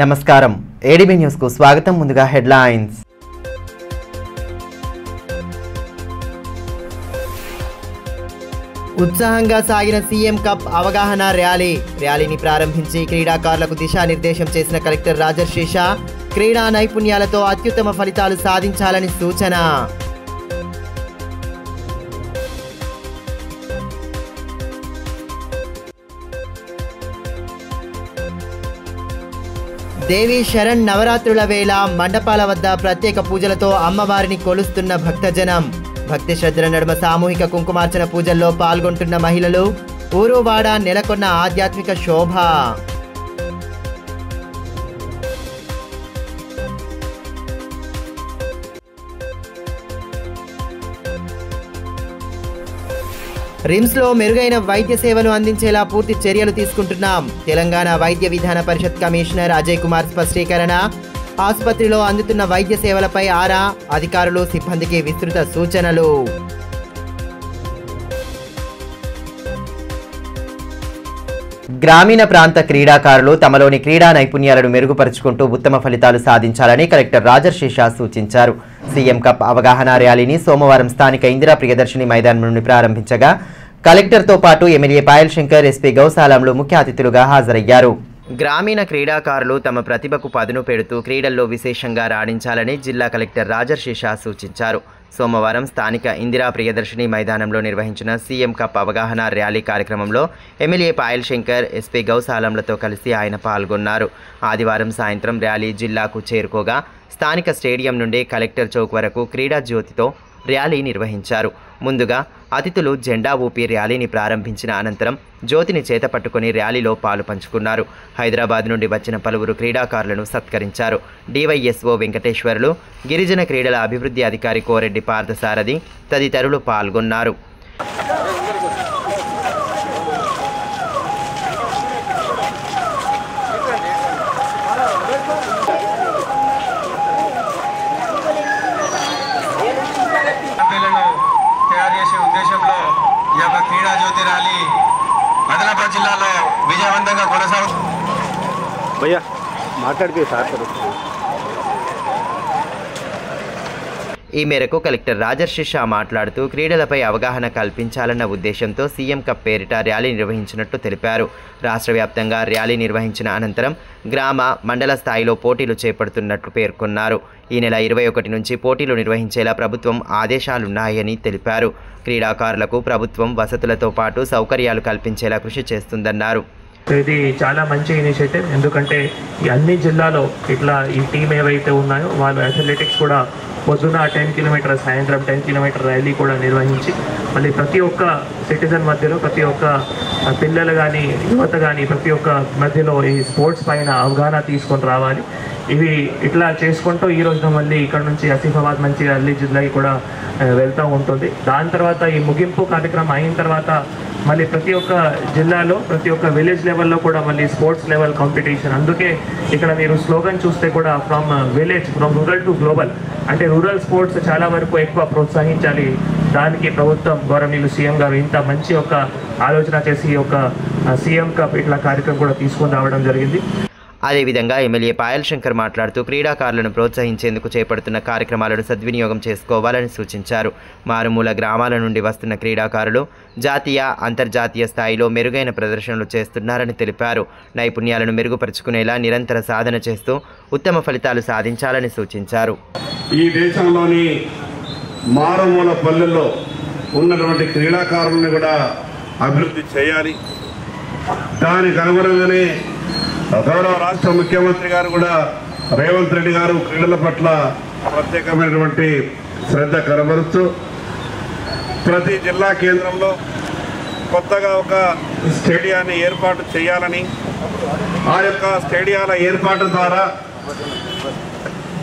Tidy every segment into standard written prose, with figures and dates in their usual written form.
నమస్కారం ADB news కు స్వాగతం. ముందుగా హెడ్లైన్స్. ఉత్సాహంగా సాగిన సీఎం కప్ అవగాహన ర్యాలీని ప్రారంభించి క్రీడాకారులకు దిశానిర్దేశం చేసిన కలెక్టర్ రాజర్షి షా క్రీడా నైపుణ్యాలతో అత్యుత్తమ ఫలితాలు సాధించాలని సూచన. దేవి శరణ్ నవరాత్రుల వేళ మండపాల వద్ద ప్రత్యేక పూజలతో అమ్మవారిని కొలుస్తున్న భక్తజనం. భక్తి శ్రద్ధల నడుమ సామూహిక కుంకుమార్చన పూజల్లో పాల్గొంటున్న మహిళలు. ఊరువాడ నెలకొన్న ఆధ్యాత్మిక శోభ. రిమ్స్లో మెరుగైన వైద్య సేవలు అందించేలా పూర్తి చర్యలు తీసుకుంటున్నాం. తెలంగాణ వైద్య విధాన పరిషత్ కమిషనర్ అజయ్ కుమార్ స్పష్టీకరణ. ఆసుపత్రిలో అందుతున్న వైద్య సేవలపై ఆరా. అధికారులు సిబ్బందికి విస్తృత సూచనలు. గ్రామీణ ప్రాంత క్రీడాకారులు తమలోని క్రీడా నైపుణ్యాలను మెరుగుపరుచుకుంటూ ఉత్తమ ఫలితాలు సాధించాలని కలెక్టర్ రాజర్షి షా సూచించారు. సీఎం కప్ అవగాహన ర్యాలీని సోమవారం స్థానిక ఇందిరా ప్రియదర్శిని మైదానం నుండి ప్రారంభించగా కలెక్టర్తో పాటు ఎమ్మెల్యే పాయల్ శంకర్, ఎస్పీ గౌసాలంలు ముఖ్య అతిథులుగా హాజరయ్యారు. గ్రామీణ క్రీడాకారులు తమ ప్రతిభకు పదును పెడుతూ క్రీడల్లో విశేషంగా రాణించాలని జిల్లా కలెక్టర్ రాజర్షి షా సూచించారు. సోమవారం స్థానిక ఇందిరా ప్రియదర్శిని మైదానంలో నిర్వహించిన సీఎం కప్ అవగాహన ర్యాలీ కార్యక్రమంలో ఎమ్మెల్యే పాయల్ శంకర్, ఎస్పీ గౌసాలంలతో కలిసి ఆయన పాల్గొన్నారు. ఆదివారం సాయంత్రం ర్యాలీ జిల్లాకు చేరుకోగా స్థానిక స్టేడియం నుండి కలెక్టర్ చౌక్ వరకు క్రీడా జ్యోతితో ర్యాలీ నిర్వహించారు. ముందుగా అతిథులు జెండా ఊపి ర్యాలీని ప్రారంభించిన అనంతరం జ్యోతిని చేతపట్టుకుని ర్యాలీలో పాలు పంచుకున్నారు. హైదరాబాద్ నుండి వచ్చిన పలువురు క్రీడాకారులను సత్కరించారు. డివైఎస్ఓ వెంకటేశ్వర్లు, గిరిజన క్రీడల అభివృద్ధి అధికారి కోరెడ్డి పార్థసారథి తదితరులు పాల్గొన్నారు. ఉద్దేశంలో ఈ యొక్క క్రీడా జ్యోతి ర్యాలీ ఆదిలాబాద్ జిల్లాలో విజయవంతంగా కొనసాగుతుంది. ఈ మేరకు కలెక్టర్ రాజర్షి షా మాట్లాడుతూ క్రీడలపై అవగాహన కల్పించాలన్న ఉద్దేశంతో సీఎం కప్ పేరిట ర్యాలీ నిర్వహించినట్టు తెలిపారు. రాష్ట్ర వ్యాప్తంగా ర్యాలీ నిర్వహించిన అనంతరం గ్రామ, మండల స్థాయిలో పోటీలు చేపడుతున్నట్లు పేర్కొన్నారు. ఈ నెల 21 నుంచి పోటీలు నిర్వహించేలా ప్రభుత్వం ఆదేశాలున్నాయని తెలిపారు. క్రీడాకారులకు ప్రభుత్వం వసతులతో పాటు సౌకర్యాలు కల్పించేలా కృషి చేస్తుందన్నారు. ఇది చాలా మంచి ఇనిషియేటివ్. ఎందుకంటే ఈ అన్ని జిల్లాలో ఇట్లా ఈ టీం ఏవైతే ఉన్నాయో వాళ్ళు అథ్లెటిక్స్ కూడా పొద్దున 10 కిలోమీటర్, సాయంత్రం 10 కిలోమీటర్ ర్యాలీ కూడా నిర్వహించి మళ్ళీ ప్రతి ఒక్క సిటిజన్ మధ్యలో, ప్రతి ఒక్క పిల్లలు కానీ యువత కానీ ప్రతి ఒక్క మధ్యలో ఈ స్పోర్ట్స్ పైన అవగాహన తీసుకొని రావాలి. ఇవి ఇట్లా చేసుకుంటూ ఈ రోజున మళ్ళీ ఇక్కడ నుంచి ఆసిఫాబాద్ మంచి అన్ని జిల్లాకి కూడా వెళ్తూ ఉంటుంది. దాని తర్వాత ఈ ముగింపు కార్యక్రమం అయిన తర్వాత మళ్ళీ ప్రతి ఒక్క జిల్లాలో, ప్రతి ఒక్క విలేజ్ లెవెల్లో కూడా మళ్ళీ స్పోర్ట్స్ లెవెల్ కాంపిటీషన్. అందుకే ఇక్కడ మీరు స్లోగన్ చూస్తే కూడా from village, from rural to global, అంటే రూరల్ స్పోర్ట్స్ చాలా వరకు ఎక్కువ ప్రోత్సహించాలి. దానికి ప్రభుత్వం, గౌరవనీయులు సీఎం గారు ఇంత మంచి ఒక ఆలోచన చేసి ఒక సీఎం కప్ ఇట్లా కార్యక్రమం కూడా తీసుకొని రావడం జరిగింది. అదేవిధంగా ఎమ్మెల్యే పాయల్ శంకర్ మాట్లాడుతూ క్రీడాకారులను ప్రోత్సహించేందుకు చేపడుతున్న కార్యక్రమాలను సద్వినియోగం చేసుకోవాలని సూచించారు. మారుమూల గ్రామాల నుండి వస్తున్న క్రీడాకారులు జాతీయ, అంతర్జాతీయ స్థాయిలో మెరుగైన ప్రదర్శనలు చేస్తున్నారని తెలిపారు. నైపుణ్యాలను మెరుగుపరుచుకునేలా నిరంతర సాధన చేస్తూ ఉత్తమ ఫలితాలు సాధించాలని సూచించారు. ఈ దేశంలోని మారుమూల పల్లెల్లో ఉన్నటువంటి క్రీడాకారులను కూడా అభివృద్ధి చేయాలి. దానికి అనుగుణంగానే గౌరవ రాష్ట్ర ముఖ్యమంత్రి గారు కూడా, రేవంత్ రెడ్డి గారు క్రీడల పట్ల ప్రత్యేకమైనటువంటి శ్రద్ధ కనబరుస్తూ ప్రతి జిల్లా కేంద్రంలో కొత్తగా ఒక స్టేడియాన్ని ఏర్పాటు చేయాలని, ఆ యొక్క స్టేడియాల ఏర్పాటు ద్వారా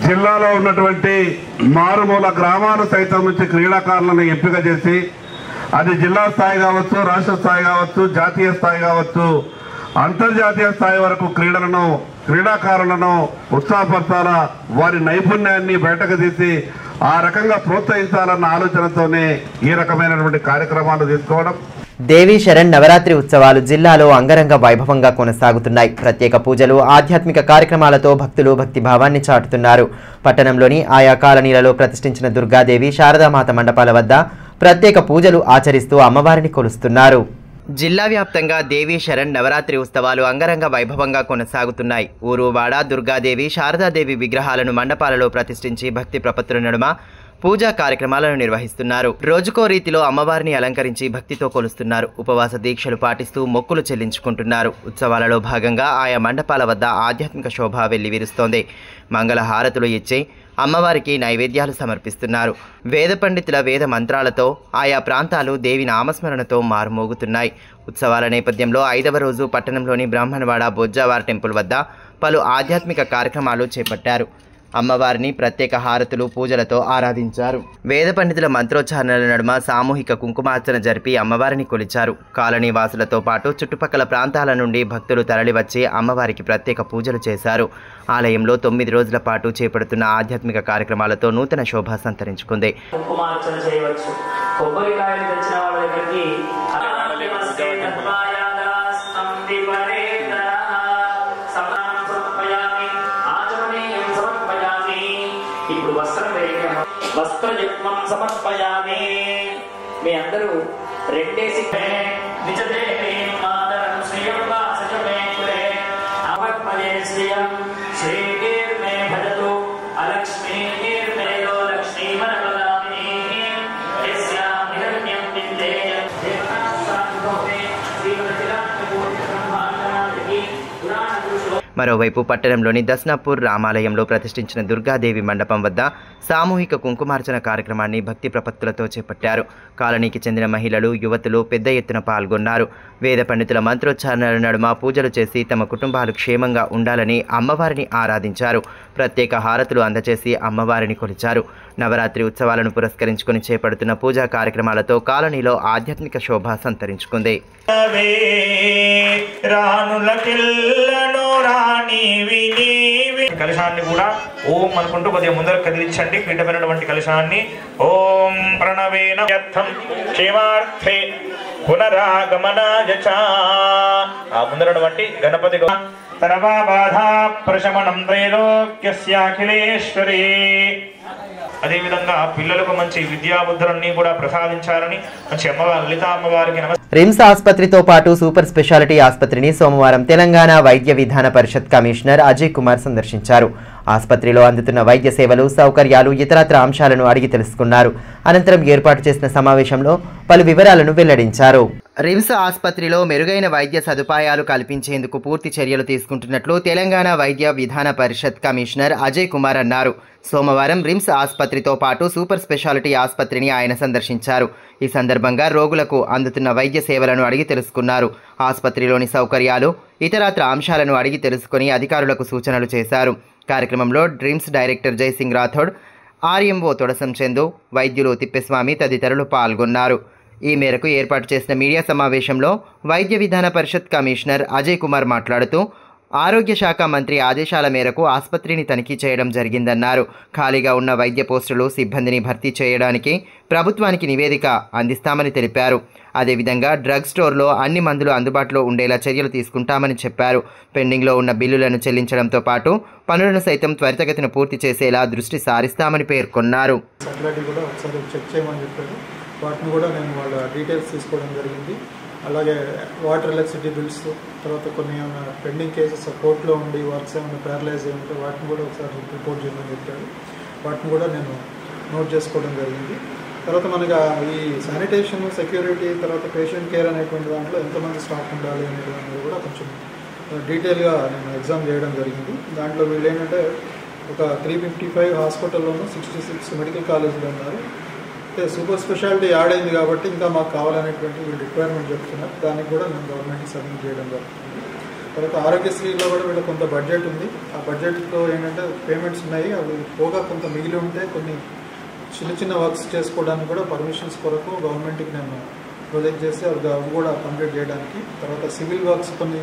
జిల్లాలో ఉన్నటువంటి మారుమూల గ్రామాలు సైతం నుంచి క్రీడాకారులను ఎంపిక చేసి అది జిల్లా స్థాయి కావచ్చు, రాష్ట్ర స్థాయి కావచ్చు, జాతీయ స్థాయి కావచ్చు, అంతర్జాతీయ స్థాయి వరకు క్రీడాకారులను ఉత్సాహపరచాలా, వారి నైపుణ్యాన్ని బయటకు తీసి ఆ రకంగా ప్రోత్సహించాలన్న ఆలోచనతోనే ఈ రకమైనటువంటి కార్యక్రమాలు తీసుకోవడం. దేవీ శరణ్ నవరాత్రి ఉత్సవాలు జిల్లాలో అంగరంగ వైభవంగా కొనసాగుతున్నాయి. ప్రత్యేక పూజలు, ఆధ్యాత్మిక కార్యక్రమాలతో భక్తులు భక్తిభావాన్ని చాటుతున్నారు. పట్టణంలోని ఆయా కాలనీలలో ప్రతిష్ఠించిన దుర్గాదేవి, శారదామాత మండపాల వద్ద ప్రత్యేక పూజలు ఆచరిస్తూ అమ్మవారిని కొలుస్తున్నారు. జిల్లా వ్యాప్తంగా దేవీ శరణ్ నవరాత్రి ఉత్సవాలు అంగరంగ వైభవంగా కొనసాగుతున్నాయి. ఊరు వాడ దుర్గాదేవి, శారదాదేవి విగ్రహాలను మండపాలలో ప్రతిష్ఠించి భక్తి ప్రపత్తుల నడుమ పూజా కార్యక్రమాలను నిర్వహిస్తున్నారు. రోజుకో రీతిలో అమ్మవారిని అలంకరించి భక్తితో కొలుస్తున్నారు. ఉపవాస దీక్షలు పాటిస్తూ మొక్కులు చెల్లించుకుంటున్నారు. ఉత్సవాలలో భాగంగా ఆయా మండపాల వద్ద ఆధ్యాత్మిక శోభ వెల్లివిరుస్తోంది. మంగళ హారతులు ఇచ్చి అమ్మవారికి నైవేద్యాలు సమర్పిస్తున్నారు. వేద పండితుల వేద మంత్రాలతో ఆయా ప్రాంతాలు దేవి నామస్మరణతో మారుమోగుతున్నాయి. ఉత్సవాల నేపథ్యంలో 5వ రోజు పట్టణంలోని బ్రాహ్మణవాడ బొజ్జావార్ టెంపుల్ వద్ద పలు ఆధ్యాత్మిక కార్యక్రమాలు చేపట్టారు. అమ్మవారిని ప్రత్యేక హారతులు, పూజలతో ఆరాధించారు. వేద పండితుల మంత్రోచ్చారణల నడుమ సామూహిక కుంకుమార్చన జరిపి అమ్మవారిని కొలిచారు. కాలనీ వాసులతో పాటు చుట్టుపక్కల ప్రాంతాల నుండి భక్తులు తరలివచ్చి అమ్మవారికి ప్రత్యేక పూజలు చేశారు. ఆలయంలో 9 రోజుల పాటు చేపడుతున్న ఆధ్యాత్మిక కార్యక్రమాలతో నూతన శోభ సంతరించుకుంది. కుంకుమార్చన చేయవచ్చు. కొబ్బరికాయలు తెచ్చిన వాళ్ళ దగ్గరికి ఇప్పుడు వస్త్రయుగ్మం సమర్పయామి. మీ అందరూ రెండేసి శ్రీర్మే భజతు అలక్ష్మీర్మేలో లక్ష్మీమనపదామి హిరణ్యం విందేయం మరోవైపు పట్టణంలోని దస్నాపూర్ రామాలయంలో ప్రతిష్ఠించిన దుర్గాదేవి మండపం వద్ద సామూహిక కుంకుమార్చన కార్యక్రమాన్ని భక్తి ప్రపత్తులతో చేపట్టారు. కాలనీకి చెందిన మహిళలు, యువతులు పెద్ద ఎత్తున పాల్గొన్నారు. వేద పండితుల మంత్రోచ్చారణల నడుమ పూజలు చేసి తమ కుటుంబాలు క్షేమంగా ఉండాలని అమ్మవారిని ఆరాధించారు. ప్రత్యేక హారతులు అందచేసి అమ్మవారిని కొలిచారు. నవరాత్రి ఉత్సవాలను పురస్కరించుకుని చేపడుతున్న పూజా కార్యక్రమాలతో కాలనీలో ఆధ్యాత్మిక శోభ సంతరించుకుంది. కలశాన్ని కూడా ఓం అనుకుంటూ కొద్దిగా ముందర కదిలించండి. పీఠమైనటువంటి కలశాన్ని ఓం ప్రణవేన యర్థం క్షేమార్థే పునరాగమనాయ చ. ఆ ముందరటువంటి గణపతి తరవా బాధా ప్రశమనం త్రైలోక్యస్యాఖిలేశ్వరీ. అదేవిధంగా పిల్లలకు మంచి విద్యాబుద్ధులన్నీ కూడా ప్రసాదించాలని మంచి అమ్మవారి లలిత అమ్మవారికి రిమ్స్ ఆసుపత్రితో పాటు సూపర్ స్పెషాలిటీ ఆసుపత్రిని సోమవారం తెలంగాణ వైద్య విధాన పరిషత్ కమిషనర్ అజయ్ కుమార్ సందర్శించారు. ఆసుపత్రిలో అందుతున్న వైద్య సేవలు, సౌకర్యాలు, ఇతరత్ర అంశాలను అడిగి తెలుసుకున్నారు. అనంతరం ఏర్పాటు చేసిన సమావేశంలో పలు వివరాలను వెల్లడించారు. రిమ్స్ ఆసుపత్రిలో మెరుగైన వైద్య సదుపాయాలు కల్పించేందుకు పూర్తి చర్యలు తీసుకుంటున్నట్లు తెలంగాణ వైద్య విధాన పరిషత్ కమిషనర్ అజయ్ కుమార్ అన్నారు. సోమవారం రిమ్స్ ఆసుపత్రితో పాటు సూపర్ స్పెషాలిటీ ఆసుపత్రిని ఆయన సందర్శించారు. ఈ సందర్భంగా రోగులకు అందుతున్న వైద్య సేవలను అడిగి తెలుసుకున్నారు. ఆసుపత్రిలోని సౌకర్యాలు, ఇతరత్ర అంశాలను అడిగి తెలుసుకుని అధికారులకు సూచనలు చేశారు. కార్యక్రమంలో RIMS director Jaising Rathod, RMO Todasam Chandu, వైద్యులు తిప్పేస్వామి తదితరులు పాల్గొన్నారు. ఈ మేరకు ఏర్పాటు చేసిన మీడియా సమావేశంలో వైద్య విధాన పరిషత్ కమిషనర్ అజయ్ కుమార్ మాట్లాడుతూ ఆరోగ్య శాఖ మంత్రి ఆదేశాల మేరకు ఆసుపత్రిని తనిఖీ చేయడం జరిగిందన్నారు. ఖాళీగా ఉన్న వైద్య పోస్టులు, సిబ్బందిని భర్తీ చేయడానికి ప్రభుత్వానికి నివేదిక అందిస్తామని తెలిపారు. అదేవిధంగా డ్రగ్ స్టోర్లో అన్ని మందులు అందుబాటులో ఉండేలా చర్యలు తీసుకుంటామని చెప్పారు. పెండింగ్లో ఉన్న బిల్లులను చెల్లించడంతో పాటు పనులను సైతం త్వరితగతిన పూర్తి చేసేలా దృష్టి సారిస్తామని పేర్కొన్నారు. వాటిని కూడా నేను వాళ్ళ డీటెయిల్స్ తీసుకోవడం జరిగింది. అలాగే వాటర్ ఎలక్ట్రిసిటీ బిల్స్, తర్వాత కొన్ని ఏమైనా పెండింగ్ కేసెస్ కోర్టులో ఉండి వర్క్స్ ఏమైనా ప్యారలైజ్ అయి ఉంటే వాటిని కూడా ఒకసారి రిపోర్ట్ చేయమని చెప్పారు. వాటిని కూడా నేను నోట్ చేసుకోవడం జరిగింది. తర్వాత మనకి ఈ శానిటేషన్, సెక్యూరిటీ, తర్వాత పేషెంట్ కేర్ అనేటువంటి దాంట్లో ఎంతమంది స్టాఫ్ ఉండాలి అనేటువంటిది కూడా కొంచెం డీటెయిల్గా నేను ఎగ్జామ్ చేయడం జరిగింది. దాంట్లో వీళ్ళు ఏంటంటే ఒక 355 హాస్పిటల్లోనూ 66 మెడికల్ కాలేజీలు ఉన్నారు. అయితే సూపర్ స్పెషాలిటీ యాడ్ అయింది కాబట్టి ఇంకా మాకు కావాలనేటువంటి వీళ్ళు రిక్వైర్మెంట్ చెప్తున్నారు. దానికి కూడా నేను గవర్నమెంట్కి సబ్మిట్ చేయడం జరుగుతుంది. తర్వాత ఆరోగ్యశ్రీలో కూడా వీళ్ళకి కొంత బడ్జెట్ ఉంది. ఆ బడ్జెట్లో ఏంటంటే పేమెంట్స్ ఉన్నాయి. అవి పోగా కొంత మిగిలి ఉంటే కొన్ని చిన్న చిన్న వర్క్స్ చేసుకోవడానికి కూడా పర్మిషన్స్ కొరకు గవర్నమెంట్కి నేను ప్రొజెక్ట్ చేసి అవి కూడా కంప్లీట్ చేయడానికి. తర్వాత సివిల్ వర్క్స్ కొన్ని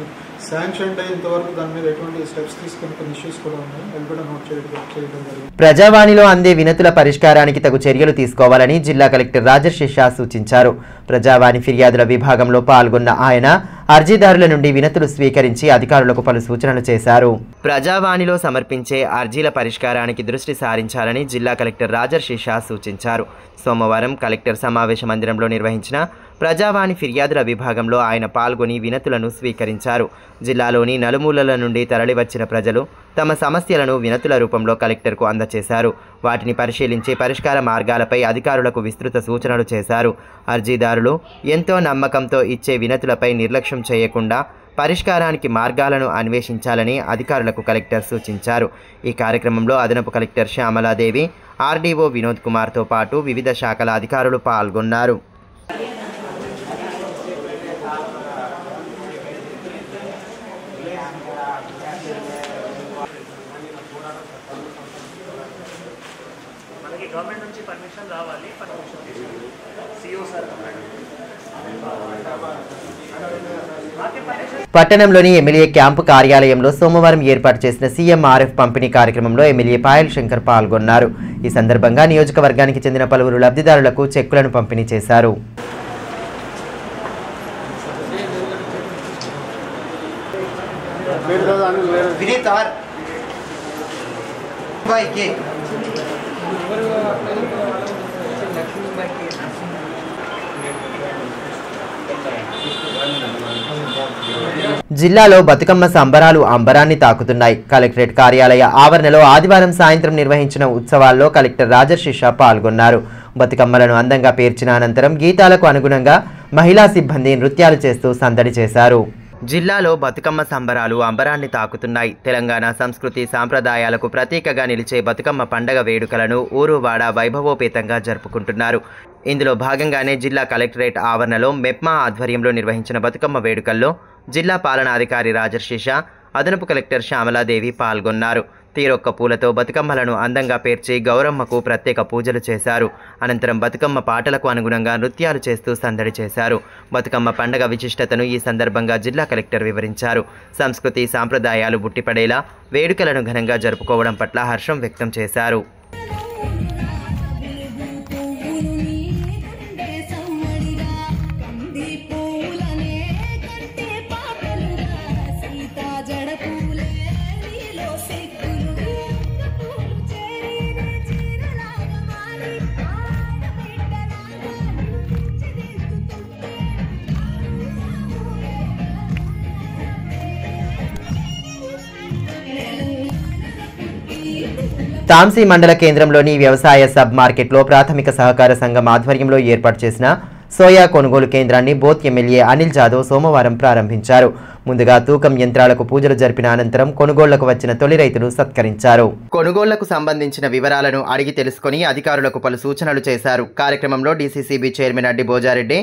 శాంక్షన్ అయ్యేంత వరకు దాని మీద ఎటువంటి స్టెప్స్ తీసుకుని కొన్ని ఇష్యూస్ కూడా ఉన్నాయి, అవి కూడా నోట్ చేయడం జరిగింది. ప్రజావాణిలో అందే వినతుల పరిష్కారానికి తగు చర్యలు తీసుకోవాలని జిల్లా కలెక్టర్ రాజర్షి సూచించారు. ప్రజావాణి ఫిర్యాదుల విభాగంలో పాల్గొన్న ఆయన అర్జీదారుల నుండి వినతులు స్వీకరించి అధికారులకు పలు సూచనలు చేశారు. ప్రజావాణిలో సమర్పించే అర్జీల పరిష్కారానికి దృష్టి సారించాలని జిల్లా కలెక్టర్ రాజర్షి సూచించారు. సోమవారం కలెక్టర్ సమావేశ మందిరంలో నిర్వహించిన ప్రజావాణి ఫిర్యాదుల విభాగంలో ఆయన పాల్గొని వినతులను స్వీకరించారు. జిల్లాలోని నలుమూలల నుండి తరలివచ్చిన ప్రజలు తమ సమస్యలను వినతుల రూపంలో కలెక్టర్కు అందజేశారు. వాటిని పరిశీలించి పరిష్కార మార్గాలపై అధికారులకు విస్తృత సూచనలు చేశారు. అర్జీదారులు ఎంతో నమ్మకంతో ఇచ్చే వినతులపై నిర్లక్ష్యం చేయకుండా పరిష్కారానికి మార్గాలను అన్వేషించాలని అధికారులకు కలెక్టర్ సూచించారు. ఈ కార్యక్రమంలో అదనపు కలెక్టర్ శ్యామలాదేవి, ఆర్డీఓ వినోద్ కుమార్తో పాటు వివిధ శాఖల అధికారులు పాల్గొన్నారు. గవర్నమెంట్ నుంచి పర్మిషన్ రావాలి, పర్మిషన్ తీసుకోవాలి. సిఓ సార్ పట్టణంలోని ఎమ్మెల్యే క్యాంపు కార్యాలయంలో సోమవారం ఏర్పాటు చేసిన సీఎంఆర్ఎఫ్ పంపిణీ కార్యక్రమంలో ఎమ్మెల్యే పాయల్ శంకర్ పాల్గొన్నారు. ఈ సందర్భంగా నియోజకవర్గానికి చెందిన పలువురు లబ్ధిదారులకు చెక్కులను పంపిణీ చేశారు. జిల్లాలో బతుకమ్మ సంబరాలు అంబరాన్ని తాకుతున్నాయి. కలెక్టరేట్ కార్యాలయ ఆవరణలో ఆదివారం సాయంత్రం నిర్వహించిన ఉత్సవాల్లో కలెక్టర్ రాజర్షి పాల్గొన్నారు. బతుకమ్మలను అందంగా పేర్చిన అనంతరం గీతాలకు అనుగుణంగా మహిళా సిబ్బంది నృత్యాలు చేస్తూ సందడి చేశారు. జిల్లాలో బతుకమ్మ సంబరాలు అంబరాన్ని తాకుతున్నాయి. తెలంగాణ సంస్కృతి సాంప్రదాయాలకు ప్రతీకగా నిలిచే బతుకమ్మ పండగ వేడుకలను ఊరువాడ వైభవోపేతంగా జరుపుకుంటున్నారు. ఇందులో భాగంగానే జిల్లా కలెక్టరేట్ ఆవరణలో మెప్మా ఆధ్వర్యంలో నిర్వహించిన బతుకమ్మ వేడుకల్లో జిల్లా పాలనాధికారి రాజర్షి, అదనపు కలెక్టర్ శ్యామలాదేవి పాల్గొన్నారు. తీరొక్క పూలతో బతుకమ్మలను అందంగా పేర్చి గౌరమ్మకు ప్రత్యేక పూజలు చేశారు. అనంతరం బతుకమ్మ పాటలకు అనుగుణంగా నృత్యాలు చేస్తూ సందడి చేశారు. బతుకమ్మ పండగ విశిష్టతను ఈ సందర్భంగా జిల్లా కలెక్టర్ వివరించారు. సంస్కృతి సాంప్రదాయాలు బుట్టిపడేలా వేడుకలను ఘనంగా జరుపుకోవడం పట్ల హర్షం వ్యక్తం చేశారు. తాంసీ మండల కేంద్రంలోని వ్యవసాయ సబ్ మార్కెట్లో ప్రాథమిక సహకార సంఘం ఆధ్వర్యంలో ఏర్పాటు చేసిన సోయా కొనుగోలు కేంద్రాన్ని బోత్ ఎమ్మెల్యే అనిల్ జాదవ్ సోమవారం ప్రారంభించారు. ముందుగా తూకం యంత్రాలకు పూజలు జరిపిన అనంతరం కొనుగోళ్లకు వచ్చిన తొలి రైతులు సత్కరించారు. కొనుగోళ్లకు సంబంధించిన వివరాలను అడిగి తెలుసుకుని అధికారులకు పలు సూచనలు చేశారు. కార్యక్రమంలో DCCB chairman Addi Bhojareddy,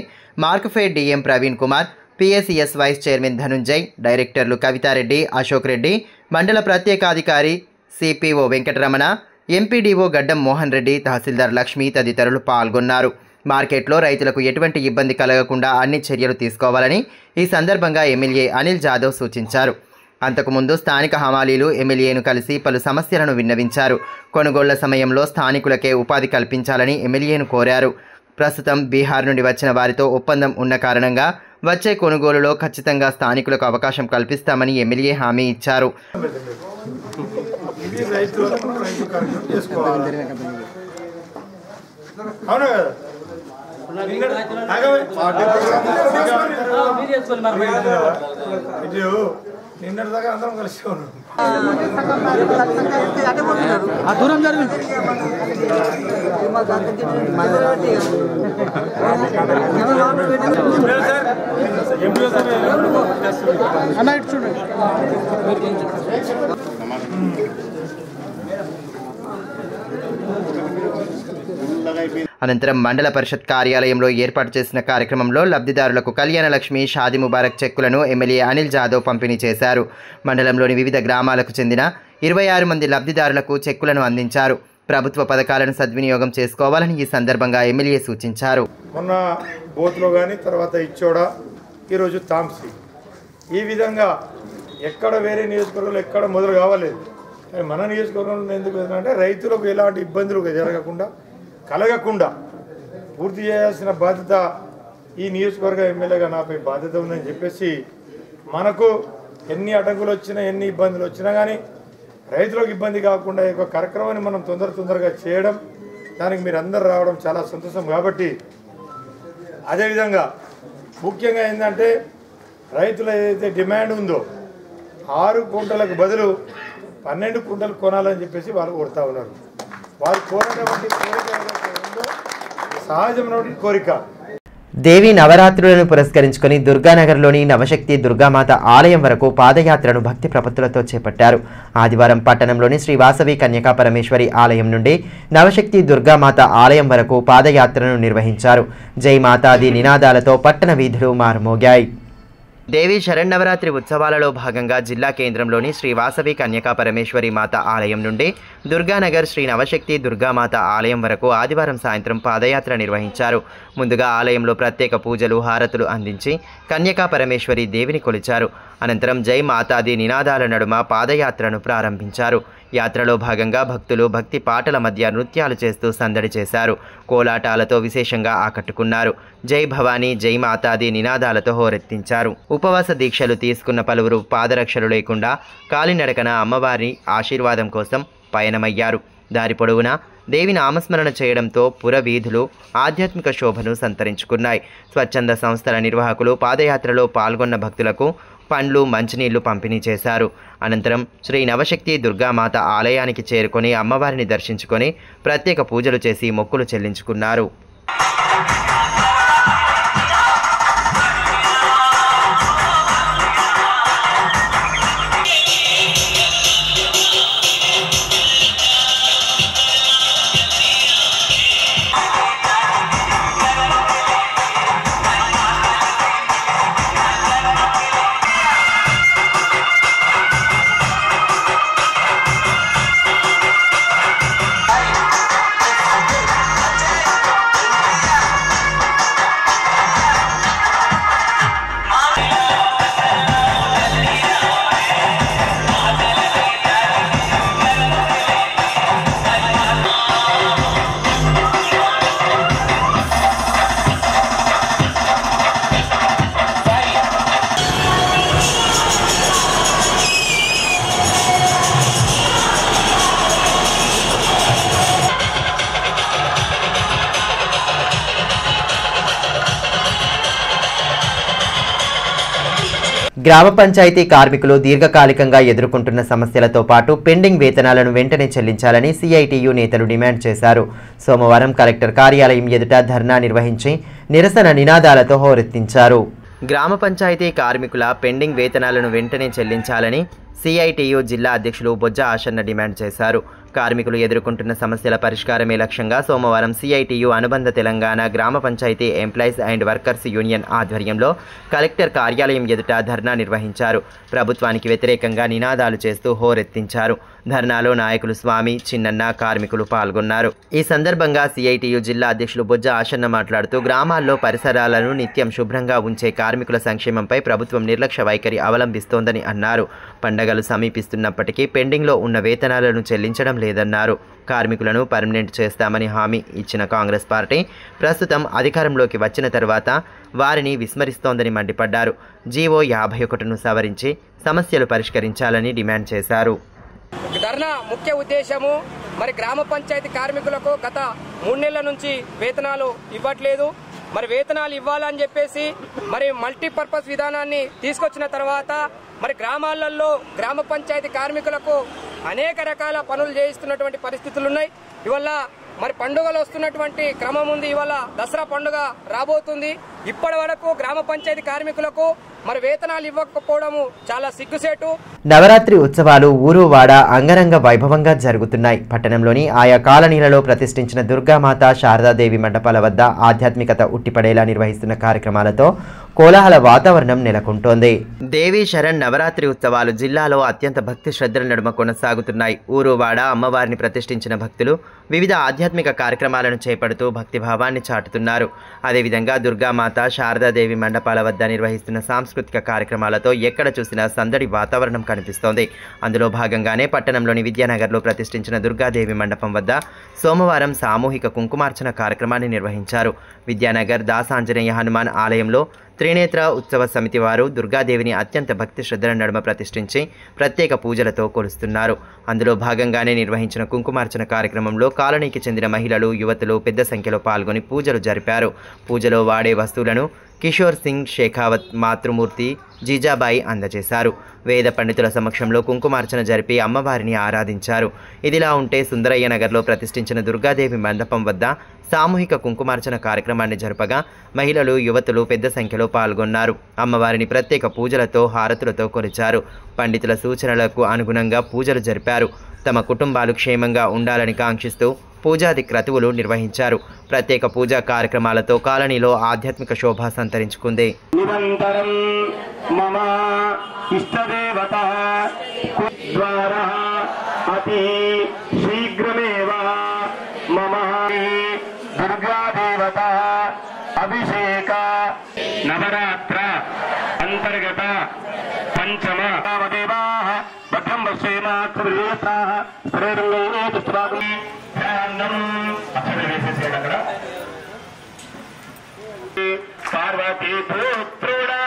Markfed DM Praveen Kumar, PSCS vice chairman Dhanunjay, డైరెక్టర్లు కవితారెడ్డి, అశోక్ రెడ్డి, మండల ప్రత్యేకాధికారి సిపిఓ వెంకటరమణ, ఎంపీడీఓ గడ్డం మోహన్ రెడ్డి, తహసీల్దార్ లక్ష్మి తదితరులు పాల్గొన్నారు. మార్కెట్లో రైతులకు ఎటువంటి ఇబ్బంది కలగకుండా అన్ని చర్యలు తీసుకోవాలని ఈ సందర్భంగా ఎమ్మెల్యే అనిల్ జాదవ్ సూచించారు. అంతకుముందు స్థానిక హమాలీలు ఎమ్మెల్యేను కలిసి పలు సమస్యలను విన్నవించారు. కొనుగోళ్ల సమయంలో స్థానికులకే ఉపాధి కల్పించాలని ఎమ్మెల్యేను కోరారు. ప్రస్తుతం బీహార్ నుండి వచ్చిన వారితో ఒప్పందం ఉన్న కారణంగా వచ్చే కొనుగోలులో ఖచ్చితంగా స్థానికులకు అవకాశం కల్పిస్తామని ఎమ్మెల్యే హామీ ఇచ్చారు. నిన్నటిదాకా అందరం కలిసి ఉన్నాం. దూరం జరిగింది అన్న ఇటు చూడండి. అనంతరం మండల పరిషత్ కార్యాలయంలో ఏర్పాటు చేసిన కార్యక్రమంలో లబ్ధిదారులకు కళ్యాణ లక్ష్మి, షాదీ ముబారక్ చెక్కులను ఎమ్మెల్యే అనిల్ జాదవ్ పంపిణీ చేశారు. మండలంలోని వివిధ గ్రామాలకు చెందిన 26 మంది లబ్ధిదారులకు చెక్కులను అందించారు. ప్రభుత్వ పథకాలను సద్వినియోగం చేసుకోవాలని ఈ సందర్భంగా ఎమ్మెల్యే సూచించారు. మొన్న బోత్లో కానీ తర్వాత ఇచ్చోడ, ఈరోజు తాంసీ, ఈ విధంగా ఎక్కడ వేరే నియోజకవర్గంలో ఎక్కడ మొదలు కావాలేదు. కానీ మన నియోజకవర్గంలో ఎందుకు అంటే రైతులకు ఎలాంటి ఇబ్బందులు కలగకుండా పూర్తి చేయాల్సిన బాధ్యత ఈ నియోజకవర్గ ఎమ్మెల్యేగా నాపై బాధ్యత ఉందని చెప్పేసి మనకు ఎన్ని అడ్డంకులు వచ్చినా ఎన్ని ఇబ్బందులు వచ్చినా కానీ రైతులకు ఇబ్బంది కాకుండా ఈ యొక్క కార్యక్రమాన్ని మనం తొందరగా చేయడం, దానికి మీరు అందరు రావడం చాలా సంతోషం. కాబట్టి అదేవిధంగా ముఖ్యంగా ఏంటంటే రైతుల ఏదైతే డిమాండ్ ఉందో 6 కుంటలకు బదులు 12 కుంటలు కొనాలని చెప్పేసి వాళ్ళు కోరుతా ఉన్నారు. వారు కోరినటువంటి కోరిక ఏదైతే ఉందో సహజమైనటువంటి కోరిక. దేవి నవరాత్రులను పురస్కరించుకుని దుర్గానగర్లోని నవశక్తి దుర్గామాత ఆలయం వరకు పాదయాత్రను భక్తి ప్రపత్తులతో చేపట్టారు. ఆదివారం పట్టణంలోని శ్రీ వాసవి కన్యకా పరమేశ్వరి ఆలయం నుండి నవశక్తి దుర్గామాత ఆలయం వరకు పాదయాత్రను నిర్వహించారు. జై మాతాది నినాదాలతో పట్టణ వీధులు మారుమోగాయి. దేవి శరన్నవరాత్రి ఉత్సవాలలో భాగంగా జిల్లా కేంద్రంలోని శ్రీ వాసవి కన్యకా పరమేశ్వరి మాత ఆలయం నుండి దుర్గానగర్ శ్రీ నవశక్తి దుర్గామాత ఆలయం వరకు ఆదివారం సాయంత్రం పాదయాత్ర నిర్వహించారు. ముందుగా ఆలయంలో ప్రత్యేక పూజలు, హారతులు అందించి కన్యకా పరమేశ్వరి దేవిని కొలిచారు. అనంతరం జై మాతాది నినాదాల నడుమ పాదయాత్రను ప్రారంభించారు. యాత్రలో భాగంగా భక్తులు భక్తి పాటల మధ్య నృత్యాలు చేస్తూ సందడి చేశారు. కోలాటాలతో విశేషంగా ఆకట్టుకున్నారు. జై భవానీ, జై మాతాది నినాదాలతో హోరెత్తించారు. ఉపవాస దీక్షలు తీసుకున్న పలువురు పాదరక్షలు లేకుండా కాలినడకన అమ్మవారి ఆశీర్వాదం కోసం పయనమయ్యారు. దారి పొడవునా దేవి నామస్మరణ చేయడంతో పురవీధులు ఆధ్యాత్మిక శోభను సంతరించుకున్నాయి. స్వచ్ఛంద సంస్థల నిర్వాహకులు పాదయాత్రలో పాల్గొన్న భక్తులకు పండ్లు, మంచినీళ్లు పంపిణీ చేశారు. అనంతరం శ్రీ నవశక్తి దుర్గామాత ఆలయానికి చేరుకొని అమ్మవారిని దర్శించుకొని ప్రత్యేక పూజలు చేసి మొక్కులు చెల్లించుకున్నారు. గ్రామ పంచాయతీ కార్మికులు దీర్ఘకాలికంగా ఎదుర్కొంటున్న సమస్యలతో పాటు పెండింగ్ వేతనాలను వెంటనే చెల్లించాలని సిఐటియు నేతలు డిమాండ్ చేశారు. సోమవారం కలెక్టర్ కార్యాలయం ఎదుట ధర్నా నిర్వహించి నిరసన నినాదాలతో హోరెత్తించారు. గ్రామ పంచాయతీ కార్మికుల పెండింగ్ వేతనాలను వెంటనే చెల్లించాలని సిఐటియు జిల్లా అధ్యక్షులు బొజ్జ ఆశన్న డిమాండ్ చేశారు. కార్మికులు ఎదుర్కొంటున్న సమస్యల పరిష్కారమే లక్ష్యంగా సోమవారం సిఐటియు అనుబంధ తెలంగాణ గ్రామ పంచాయతీ ఎంప్లాయీస్ అండ్ వర్కర్స్ యూనియన్ ఆధ్వర్యంలో కలెక్టర్ కార్యాలయం ఎదుట ధర్నా నిర్వహించారు. ప్రభుత్వానికి వ్యతిరేకంగా నినాదాలు చేస్తూ హోరెత్తించారు. ధర్నాలో నాయకులు స్వామి, చిన్నన్న, కార్మికులు పాల్గొన్నారు. ఈ సందర్భంగా సిఐటియు జిల్లా అధ్యక్షులు బొజ్జ ఆశన్న మాట్లాడుతూ గ్రామాల్లో పరిసరాలను నిత్యం శుభ్రంగా ఉంచే కార్మికుల సంక్షేమంపై ప్రభుత్వం నిర్లక్ష్య వైఖరి అవలంబిస్తోందని అన్నారు. పండగలు సమీపిస్తున్నప్పటికీ పెండింగ్లో ఉన్న వేతనాలను చెల్లించడం లేదన్నారు. కార్మికులను పర్మనెంట్ చేస్తామని హామీ ఇచ్చిన కాంగ్రెస్ పార్టీ ప్రస్తుతం అధికారంలోకి వచ్చిన తర్వాత వారిని విస్మరిస్తోందని మండిపడ్డారు. జీవో 51ను సవరించి సమస్యలు పరిష్కరించాలని డిమాండ్ చేశారు. ధర్నా ముఖ్య ఉద్దేశము మరి గ్రామ పంచాయతీ కార్మికులకు గత 3 నెలల నుంచి వేతనాలు ఇవ్వట్లేదు. మరి వేతనాలు ఇవ్వాలని చెప్పేసి మరి మల్టీపర్పస్ విధానాన్ని తీసుకొచ్చిన తర్వాత మరి గ్రామాలలో గ్రామ పంచాయతీ కార్మికులకు అనేక రకాల పనులు చేయిస్తున్నటువంటి పరిస్థితులు ఉన్నాయి. ఇవాళ మరి పండుగలు వస్తున్నటువంటి క్రమం ఉంది. ఇవాళ దసరా పండుగ రాబోతుంది. ఇప్పటి వరకు గ్రామ పంచాయతీ కార్మికులకు మరి వేతనాలు ఇవ్వకపోవడము చాలా సిగ్గుసేటు. నవరాత్రి ఉత్సవాలు ఊరు వాడ అంగరంగ వైభవంగా జరుగుతున్నాయి. పట్టణంలోని ఆయా కాలనీలలో ప్రతిష్ఠించిన దుర్గామాత శారదాదేవి మండపాల వద్ద ఆధ్యాత్మికత ఉట్టిపడేలా నిర్వహిస్తున్న కార్యక్రమాలతో కోలాహల వాతావరణం నెలకొంటోంది. దేవీ శరణ్ నవరాత్రి ఉత్సవాలు జిల్లాలో అత్యంత భక్తి శ్రద్ధల నడుమ కొనసాగుతున్నాయి. ఊరు వాడ అమ్మవారిని ప్రతిష్ఠించిన భక్తులు వివిధ ఆధ్యాత్మిక కార్యక్రమాలను చేపడుతూ భక్తిభావాన్ని చాటుతున్నారు. అదేవిధంగా దుర్గామాత శారదాదేవి మండపాల వద్ద నిర్వహిస్తున్న సాంస్కృతిక కార్యక్రమాలతో ఎక్కడ చూసినా సందడి వాతావరణం కనిపిస్తోంది. అందులో భాగంగానే పట్టణంలోని విద్యానగర్లో ప్రతిష్ఠించిన దుర్గాదేవి మండపం వద్ద సోమవారం సామూహిక కుంకుమార్చన కార్యక్రమాన్ని నిర్వహించారు. విద్యానగర్ దాసాంజనేయ హనుమాన్ ఆలయంలో త్రినేత్ర ఉత్సవ సమితి వారు దుర్గాదేవిని అత్యంత భక్తి శ్రద్ధల నడుమ ప్రతిష్ఠించి ప్రత్యేక పూజలతో కొలుస్తున్నారు. అందులో భాగంగానే నిర్వహించిన కుంకుమార్చన కార్యక్రమంలో కాలనీకి చెందిన మహిళలు, యువతులు పెద్ద సంఖ్యలో పాల్గొని పూజలు జరిపారు. పూజలో వాడే వస్తువులను కిషోర్ సింగ్ షేఖావత్ మాతృమూర్తి జీజాబాయి అందజేశారు. వేద పండితుల సమక్షంలో కుంకుమార్చన జరిపి అమ్మవారిని ఆరాధించారు. ఇదిలా ఉంటే సుందరయ్య నగర్లో ప్రతిష్ఠించిన దుర్గాదేవి మండపం వద్ద సామూహిక కుంకుమార్చన కార్యక్రమాన్ని జరపగా మహిళలు, యువతులు పెద్ద సంఖ్యలో పాల్గొన్నారు. అమ్మవారిని ప్రత్యేక పూజలతో, హారతులతో కొలిచారు. పండితుల సూచనలకు అనుగుణంగా పూజలు జరిపారు. తమ కుటుంబాలు క్షేమంగా ఉండాలని కాంక్షిస్తూ పూజాది క్రతువులు నిర్వహించారు. ప్రత్యేక పూజా కార్యక్రమాలతో కాలనీలో ఆధ్యాత్మిక శోభ సంతరించుకుంది. నిరంతరం మమ ఇష్టదేవత ద్వారా అతి శీఘ్రమేవ మమ దుర్గాదేవత అభిషేక నవరాత్ర అంతర్గత పంచమ దేవాః భద్రం పశ్యేమాత్మదేవతాః శ్రేరంగైనే పుష్పాగం పార్వతీ పుత్రుడా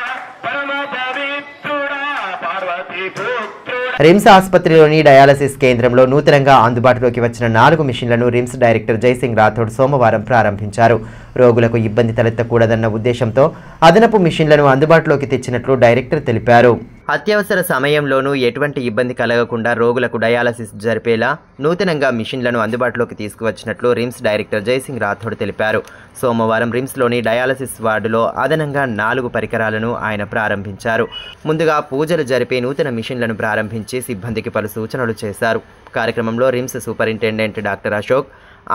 పరమ పవిత్రుడా పార్వతీ పుత్రుడా. రిమ్స్ ఆసుపత్రిలోని డయాలసిస్ కేంద్రంలో నూతనంగా అందుబాటులోకి వచ్చిన 4 మిషన్లను రిమ్స్ డైరెక్టర్ జైసింగ్ రాథోడ్ సోమవారం ప్రారంభించారు. రోగులకు ఇబ్బంది తలెత్తకూడదన్న ఉద్దేశంతో అదనపు మిషన్లను అందుబాటులోకి తెచ్చినట్లు డైరెక్టర్ తెలిపారు. అత్యవసర సమయంలోనూ ఎటువంటి ఇబ్బంది కలగకుండా రోగులకు డయాలసిస్ జరిపేలా నూతనంగా మిషన్లను అందుబాటులోకి తీసుకువచ్చినట్లు రిమ్స్ డైరెక్టర్ జైసింగ్ రాథోడ్ తెలిపారు. సోమవారం రిమ్స్లోని డయాలసిస్ వార్డులో అదనంగా 4 పరికరాలను ఆయన ప్రారంభించారు. ముందుగా పూజలు జరిపే నూతన మిషన్లను ప్రారంభించి సిబ్బందికి పలు సూచనలు చేశారు. కార్యక్రమంలో RIMS superintendent doctor Ashok,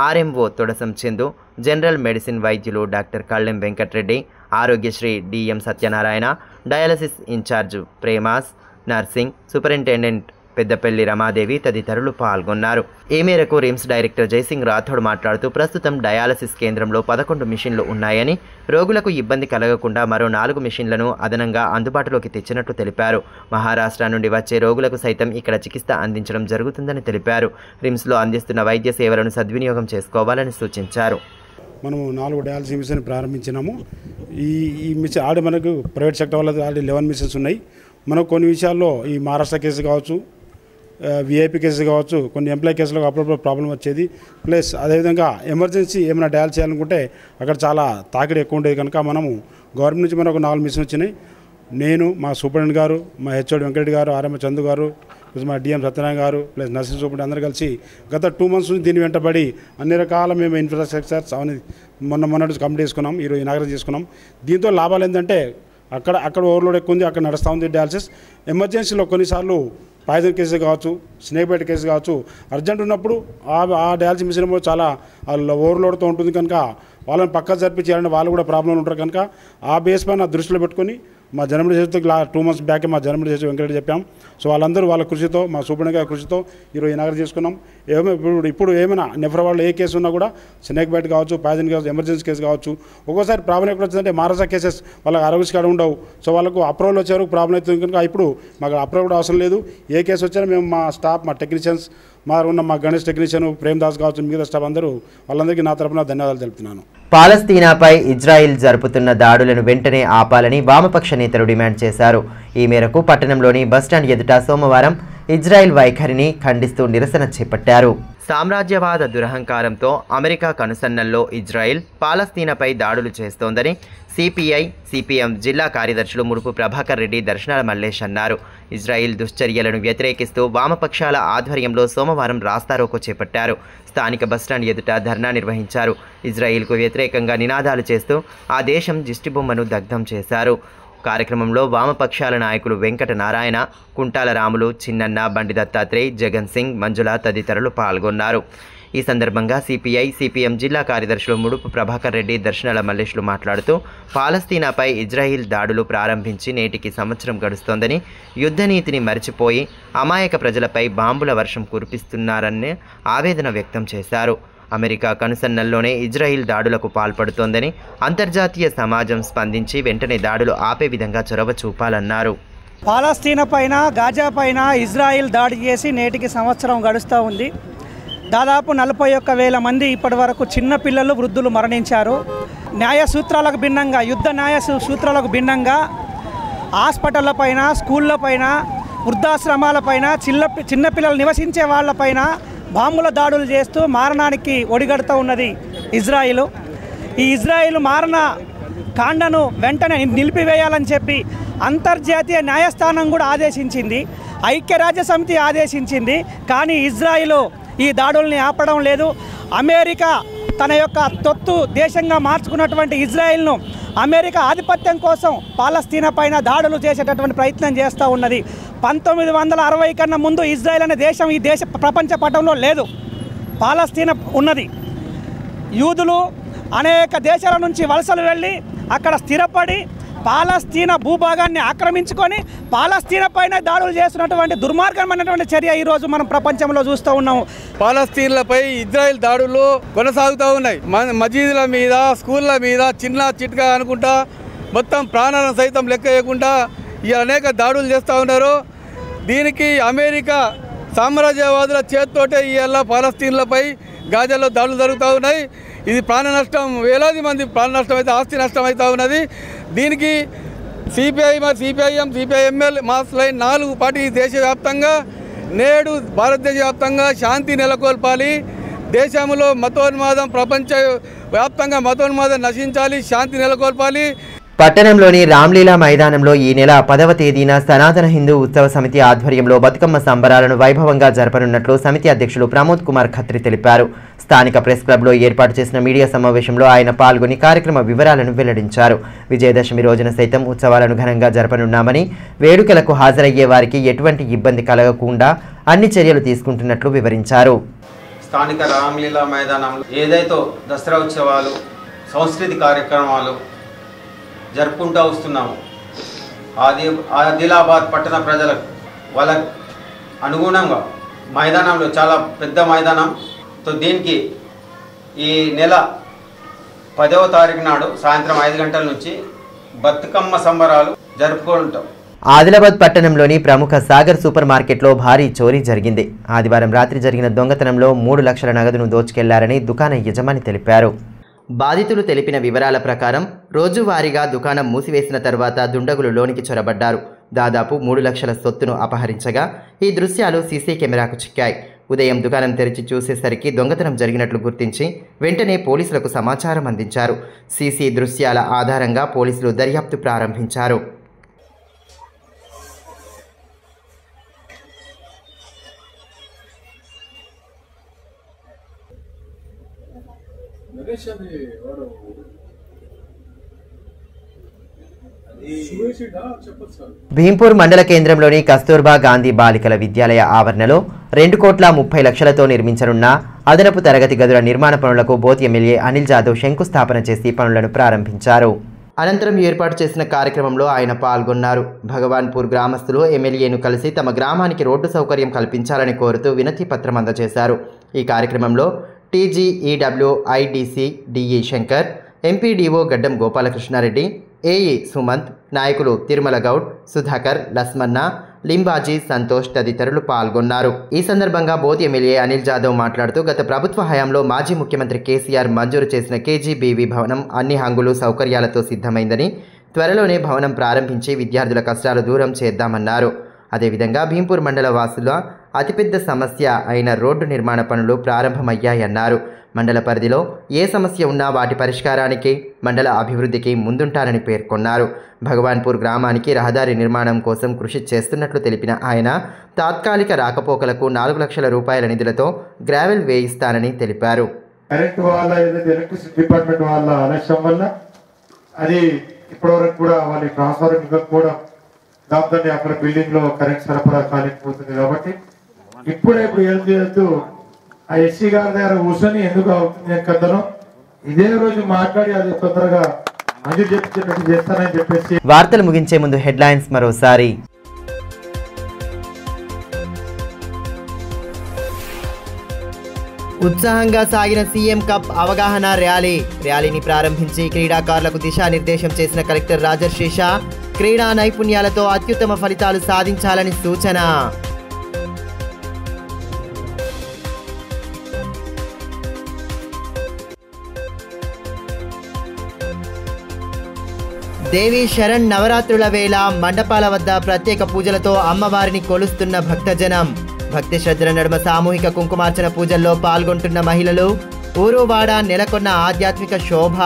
RMO Todasam Chandu, general medicine వైద్యులు doctor Kallem Venkatareddy, Aarogyasri DM Satyanarayana, dialysis incharge Premas, nursing superintendent Peddapalli Ramadevi తదితరులు పాల్గొన్నారు. ఈ మేరకు రిమ్స్ డైరెక్టర్ జైసింగ్ రాథోడ్ మాట్లాడుతూ ప్రస్తుతం డయాలసిస్ కేంద్రంలో 11 మిషన్లు ఉన్నాయని, రోగులకు ఇబ్బంది కలగకుండా మరో 4 మిషన్లను అదనంగా అందుబాటులోకి తెచ్చినట్లు తెలిపారు. మహారాష్ట్ర నుండి వచ్చే రోగులకు సైతం ఇక్కడ చికిత్స అందించడం జరుగుతుందని తెలిపారు. రిమ్స్లో అందిస్తున్న వైద్య సేవలను సద్వినియోగం చేసుకోవాలని సూచించారు. మనము 4 డయాలసిస్ మిషన్ ప్రారంభించినాము. ఈ మిషన్ ఆల్రెడీ మనకు ప్రైవేట్ సెక్టర్ వాళ్ళది ఆల్రెడీ 11 మిషన్స్ ఉన్నాయి. మనకు కొన్ని విషయాల్లో ఈ మహారాష్ట్ర కేసు కావచ్చు, విఐపి కేసు కావచ్చు, కొన్ని ఎంప్లాయీ కేసులకు అప్పుడప్పుడు ప్రాబ్లం వచ్చేది. ప్లస్ అదేవిధంగా ఎమర్జెన్సీ ఏమైనా డయాల్ చేయాలనుకుంటే అక్కడ చాలా తాకిడి ఎక్కువ ఉండేది కనుక మనము గవర్నమెంట్ నుంచి మనకు 4 మిషన్ వచ్చినాయి. నేను, మా సూపరింటెండెంట్ గారు, మా హెచ్ఓడి వెంకటరెడ్డి గారు, ఆర్ఎంఓ చందు గారు, ప్లస్ మా డిఎం సత్యనారాయణ గారు, ప్లస్ నర్సింగ్ సూపరింటెండెంట్ అందరూ కలిసి గత 2 మంత్స్ నుంచి దీన్ని వెంటబడి అన్ని రకాల మేము ఇన్ఫ్రాస్ట్రక్చర్స్ అవన్నీ మొన్నటి కంప్లీట్ చేసుకున్నాం. ఈరోజు ఇనాగరేట్ చేసుకున్నాం. దీంతో లాభాలు ఏంటంటే అక్కడ ఓవర్లోడ్ ఎక్కువ ఉంది, అక్కడ నడుస్తూ ఉంది డయాలసిస్. ఎమర్జెన్సీలో కొన్నిసార్లు పాయిజన్ కేసు కావచ్చు, స్నేక్ బైట్ కేసు కావచ్చు, అర్జెంట్ ఉన్నప్పుడు ఆ డయాలసిస్ మిషన్ చాలా ఓవర్లోడ్తో ఉంటుంది కనుక వాళ్ళని పక్క జరిపి చేయాలని వాళ్ళు కూడా ప్రాబ్లంలు ఉంటారు కనుక ఆ బేస్ పైన దృష్టిలో పెట్టుకొని మా జనరల్ చేతితో 2 మంత్స్ బ్యాక్ మా జనరల్ చేసి వెంకటరెడ్డి చెప్పాం. సో వాళ్ళందరూ వాళ్ళ కృషితో, మా సూపరింటెండెంట్ గారి కృషితో ఈరోజు ఇనాగరేట్ చేసుకున్నాం. ఇప్పుడు ఏమైనా నెఫ్రా వాళ్ళు ఏ కేసు ఉన్నా కూడా స్నేక్ బైట్ కావచ్చు, పాయిజన్ కావచ్చు, ఎమర్జెన్సీ కేసు కావచ్చు, ఒక్కోసారి ప్రాబ్లం ఎక్కడ వచ్చిందంటే మహారాష్ట్ర కేసెస్ వాళ్ళకి ఆరోగ్య కార్డు ఉండవు. సో వాళ్ళకు అప్రూవల్ వచ్చారు, ప్రాబ్లం అవుతుంది కనుక ఇప్పుడు మాకు అప్రూవల్ కూడా అవసరం లేదు. ఏ కేసు వచ్చినా మేము మా స్టాఫ్, మా టెక్నీషియన్స్, మా గణేష్ టెక్నీషియన్ ప్రేమ్దాస్ కావచ్చు, మిగతా స్టాఫ్ అందరూ వాళ్ళందరికీ నా తరఫున ధన్యవాదాలు తెలుపుతున్నాను. పాలస్తీనాపై ఇజ్రాయిల్ జరుపుతున్న దాడులను వెంటనే ఆపాలని వామపక్ష నేతలు డిమాండ్ చేశారు. ఈ మేరకు పట్టణంలోని బస్టాండ్ ఎదుట సోమవారం ఇజ్రాయిల్ వైఖరిని ఖండిస్తూ నిరసన చేపట్టారు. సామ్రాజ్యవాద దురహంకారంతో అమెరికా కనుసన్నల్లో ఇజ్రాయిల్ పాలస్తీనాపై దాడులు చేస్తోందని సిపిఐ, సిపిఎం జిల్లా కార్యదర్శులు ముడుపు ప్రభాకర్ రెడ్డి, దర్శనాల మల్లేష్ అన్నారు. ఇజ్రాయిల్ దుశ్చర్యలను వ్యతిరేకిస్తూ వామపక్షాల ఆధ్వర్యంలో సోమవారం రాస్తారోకో చేపట్టారు. స్థానిక బస్టాండ్ ఎదుట ధర్నా నిర్వహించారు. ఇజ్రాయిల్కు వ్యతిరేకంగా నినాదాలు చేస్తూ ఆ దేశం దిష్టిబొమ్మను దగ్ధం చేశారు. కార్యక్రమంలో వామపక్షాల నాయకులు వెంకట నారాయణ, కుంటాల రాములు, చిన్నన్న, బండి దత్తాత్రేయ్, జగన్ సింగ్, మంజుల తదితరులు పాల్గొన్నారు. ఈ సందర్భంగా సిపిఐ, సిపిఎం జిల్లా కార్యదర్శులు ముడుపు ప్రభాకర్ రెడ్డి, దర్శనాల మల్లేష్లు మాట్లాడుతూ పాలస్తీనాపై ఇజ్రాయిల్ దాడులు ప్రారంభించి నేటికి సంవత్సరం గడుస్తోందని, యుద్ధనీతిని మరిచిపోయి అమాయక ప్రజలపై బాంబుల వర్షం కురిపిస్తున్నారని ఆవేదన వ్యక్తం చేశారు. అమెరికా కనుసన్నల్లోనే ఇజ్రాయిల్ దాడులకు పాల్పడుతోందని, అంతర్జాతీయ సమాజం స్పందించి వెంటనే దాడులు ఆపే విధంగా చొరవ చూపాలన్నారు. పాలస్తీనా పైన, గాజా పైన ఇజ్రాయిల్ దాడి చేసి నేటికి సంవత్సరం గడుస్తూ ఉంది. దాదాపు 41,000 మంది ఇప్పటి వరకు చిన్నపిల్లలు, వృద్ధులు మరణించారు. న్యాయ సూత్రాలకు భిన్నంగా, యుద్ధ న్యాయ సూత్రాలకు భిన్నంగా హాస్పిటళ్లపైన, స్కూళ్ళపైన, వృద్ధాశ్రమాలపైన, చిన్నపిల్లలు నివసించే వాళ్ళపైన బాంబుల దాడులు చేస్తూ మారణానికి ఒడిగడుతూ ఉన్నది ఇజ్రాయిల్. ఈ ఇజ్రాయిల్ మారణ కాండను వెంటనే నిలిపివేయాలని చెప్పి అంతర్జాతీయ న్యాయస్థానం కూడా ఆదేశించింది, ఐక్యరాజ్యసమితి ఆదేశించింది. కానీ ఇజ్రాయిల్ ఈ దాడుల్ని ఆపడం లేదు. అమెరికా తన యొక్క తొత్తు దేశంగా మార్చుకున్నటువంటి ఇజ్రాయిల్ను అమెరికా ఆధిపత్యం కోసం పాలస్తీనా పైన దాడులు చేసేటటువంటి ప్రయత్నం చేస్తూ ఉన్నది. 1960 కన్నా ముందు ఇజ్రాయిల్ అనే దేశం ఈ ప్రపంచ పటంలో లేదు. పాలస్తీనా ఉన్నది. యూదులు అనేక దేశాల నుంచి వలసలు వెళ్ళి అక్కడ స్థిరపడి పాలస్తీనా భూభాగాన్ని ఆక్రమించుకొని పాలస్తీనా పైన దాడులు చేస్తున్నటువంటి దుర్మార్గమైనటువంటి చర్య ఈరోజు మనం ప్రపంచంలో చూస్తూ ఉన్నాము. పాలస్తీన్లపై ఇజ్రాయెల్ దాడులు కొనసాగుతూ ఉన్నాయి. మసీదుల మీద, స్కూళ్ళ మీద చిన్న చిట్కా అనుకుంటా మొత్తం ప్రాణాలను సైతం లెక్క వేయకుండా ఈ అనేక దాడులు చేస్తూ ఉన్నారు. దీనికి అమెరికా సామ్రాజ్యవాదుల చేతితోటే ఇవాళ పాలస్తీన్లపై గాజాలో దాడులు జరుగుతూ ఉన్నాయి. ఇది ప్రాణ నష్టం, వేలాది మంది ప్రాణ నష్టం అయితే, ఆస్తి నష్టం అవుతూ ఉన్నది. దీనికి సిపిఐ మరి CPIM, CPIML, mass line 4 party దేశవ్యాప్తంగా నేడు భారతదేశ వ్యాప్తంగా శాంతి నెలకొల్పాలి. దేశంలో మతోన్మాదం, ప్రపంచ వ్యాప్తంగా మతోన్మాదం నశించాలి, శాంతి నెలకొల్పాలి. పట్టణంలోని రామ్లీలా మైదానంలో ఈ నెల 10వ తేదీన సనాతన హిందూ ఉత్సవ సమితి ఆధ్వర్యంలో బతుకమ్మ సంబరాలను వైభవంగా జరపనున్నట్లు సమితి అధ్యక్షులు ప్రమోద్ కుమార్ ఖత్రి తెలిపారు. స్థానిక ప్రెస్ క్లబ్లో ఏర్పాటు చేసిన మీడియా సమావేశంలో ఆయన పాల్గొని కార్యక్రమ వివరాలను వెల్లడించారు. విజయదశమి రోజున సైతం ఉత్సవాలను ఘనంగా జరపనున్నామని, వేడుకలకు హాజరయ్యే వారికి ఎటువంటి ఇబ్బంది కలగకుండా అన్ని చర్యలు తీసుకుంటున్నట్లు వివరించారు. స్థానిక రామ్లీలా మైదానంలో ఏదైతే దసరా ఉత్సవాలు, సంస్కృతి కార్యక్రమాలు జరుపుకుంటూ వస్తున్నాము. ఆదిలాబాద్ పట్టణ ప్రజలకు వాళ్ళ అనుగుణంగా మైదానంలో చాలా పెద్ద మైదానంతో దీనికి ఈ నెల 10వ తారీఖు నాడు సాయంత్రం 5 గంటల నుంచి బతుకమ్మ సంబరాలు జరుపుకుంటాం. ఆదిలాబాద్ పట్టణంలోని ప్రముఖ సాగర్ సూపర్ మార్కెట్లో భారీ చోరీ జరిగింది. ఆదివారం రాత్రి జరిగిన దొంగతనంలో 3 లక్షల నగదును దోచుకెళ్లారని దుకాణ యజమాని తెలిపారు. బాధితులు తెలిపిన వివరాల ప్రకారం రోజువారీగా దుకాణం మూసివేసిన తర్వాత దుండగులు లోనికి చొరబడ్డారు. దాదాపు 3 లక్షల సొత్తును అపహరించగా ఈ దృశ్యాలు సీసీ కెమెరాకు చిక్కాయి. ఉదయం దుకాణం తెరిచి చూసేసరికి దొంగతనం జరిగినట్లు గుర్తించి వెంటనే పోలీసులకు సమాచారం అందించారు. సీసీ దృశ్యాల ఆధారంగా పోలీసులు దర్యాప్తు ప్రారంభించారు. భీంపూర్ మండల కేంద్రంలోని కస్తూర్బా గాంధీ బాలికల విద్యాలయ ఆవరణలో 2,30,00,000తో నిర్మించనున్న అదనపు తరగతి గదుల నిర్మాణ పనులకు బోత్ ఎమ్మెల్యే అనిల్ జాదవ్ శంకుస్థాపన చేసి పనులను ప్రారంభించారు. అనంతరం ఏర్పాటు చేసిన కార్యక్రమంలో ఆయన పాల్గొన్నారు. భగవాన్పూర్ గ్రామస్తులు ఎమ్మెల్యేను కలిసి తమ గ్రామానికి రోడ్డు సౌకర్యం కల్పించాలని కోరుతూ వినతి పత్రం అందజేశారు. ఈ కార్యక్రమంలో TGEWIDC DE శంకర్, ఎంపీడీఓ గడ్డం గోపాలకృష్ణారెడ్డి, ఏఈ సుమంత్, నాయకులు తిరుమల గౌడ్, సుధాకర్, లస్మన్న, లింబాజీ, సంతోష్ తదితరులు పాల్గొన్నారు. ఈ సందర్భంగా బోత్ ఎమ్మెల్యే అనిల్ జాదవ్ మాట్లాడుతూ గత ప్రభుత్వ హయాంలో మాజీ ముఖ్యమంత్రి కేసీఆర్ మంజూరు చేసిన KGBV భవనం అన్ని హంగులు సౌకర్యాలతో సిద్ధమైందని, త్వరలోనే భవనం ప్రారంభించి విద్యార్థుల కష్టాలు దూరం చేద్దామన్నారు. అదేవిధంగా భీంపూర్ మండల వాసుల అతిపెద్ద సమస్య అయిన రోడ్డు నిర్మాణ పనులు ప్రారంభమయ్యాయన్నారు. మండల పరిధిలో ఏ సమస్య ఉన్నా వాటి పరిష్కారానికి, మండల అభివృద్ధికి ముందుంటారని పేర్కొన్నారు. భగవాన్పూర్ గ్రామానికి రహదారి నిర్మాణం కోసం కృషి చేస్తున్నట్లు తెలిపిన ఆయన తాత్కాలిక రాకపోకలకు 4 లక్షల రూపాయల నిధులతో గ్రావెల్ వేయిస్తానని తెలిపారు. కరెంట్ వాళ్ళ ఎలక్ట్రిసిటీ డిపార్ట్మెంట్ వాళ్ళ ఆలస్యం వల్ల అది ఇప్పటివరకు కూడా వాళ్ళ ట్రాన్స్ఫర్ ఇవ్వకపోవడం, దాంతో అక్కడ బిల్డింగ్ లో కరెంట్ సరఫరా కాలేకపోతుంది. కాబట్టి ఇప్పుడు వెళ్తూ ఆ ఎస్సీ గారి దగ్గర కూర్చొని ఎందుకు అవుతుంది కథను ఇదే రోజు మాట్లాడి అది తొందరగా మంజూరు చేపించేటట్టు చేస్తానని చెప్పేసి. వార్తలు ముగించే ముందు హెడ్లైన్స్ మరోసారి. ఉత్సాహంగా సాగిన సీఎం కప్ అవగాహన ర్యాలీని ప్రారంభించి క్రీడాకారులకు దిశానిర్దేశం చేసిన కలెక్టర్ రాజర్షి షా క్రీడా నైపుణ్యాలతో అత్యుత్తమ ఫలితాలు సాధించాలని సూచన. దేవి శరణ్ నవరాత్రుల వేళ మండపాల వద్ద ప్రత్యేక పూజలతో అమ్మవారిని కొలుస్తున్న భక్తజనం. భక్తి శ్రద్ధల నడుమ సామూహిక కుంకుమార్చన పూజల్లో పాల్గొంటున్న మహిళలు. ఊరువాడ నెలకొన్న ఆధ్యాత్మిక శోభ.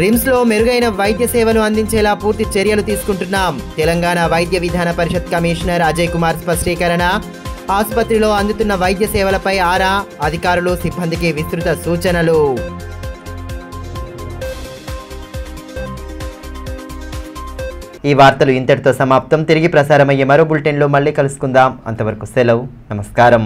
రిమ్స్లో మెరుగైన వైద్య సేవలు అందించేలా పూర్తి చర్యలు తీసుకుంటున్నాం. తెలంగాణ వైద్య విధాన పరిషత్ కమిషనర్ అజయ్ కుమార్ స్పష్టీకరణ. ఆసుపత్రిలో అందుతున్న వైద్య సేవలపై ఆరా. అధికారులు సిబ్బందికి విస్తృత సూచనలు. ఈ వార్తలు ఇంతటితో సమాప్తం. తిరిగి ప్రసారమయ్యే మరో బులెటిన్లో మళ్ళీ కలుసుకుందాం. అంతవరకు సెలవు. నమస్కారం.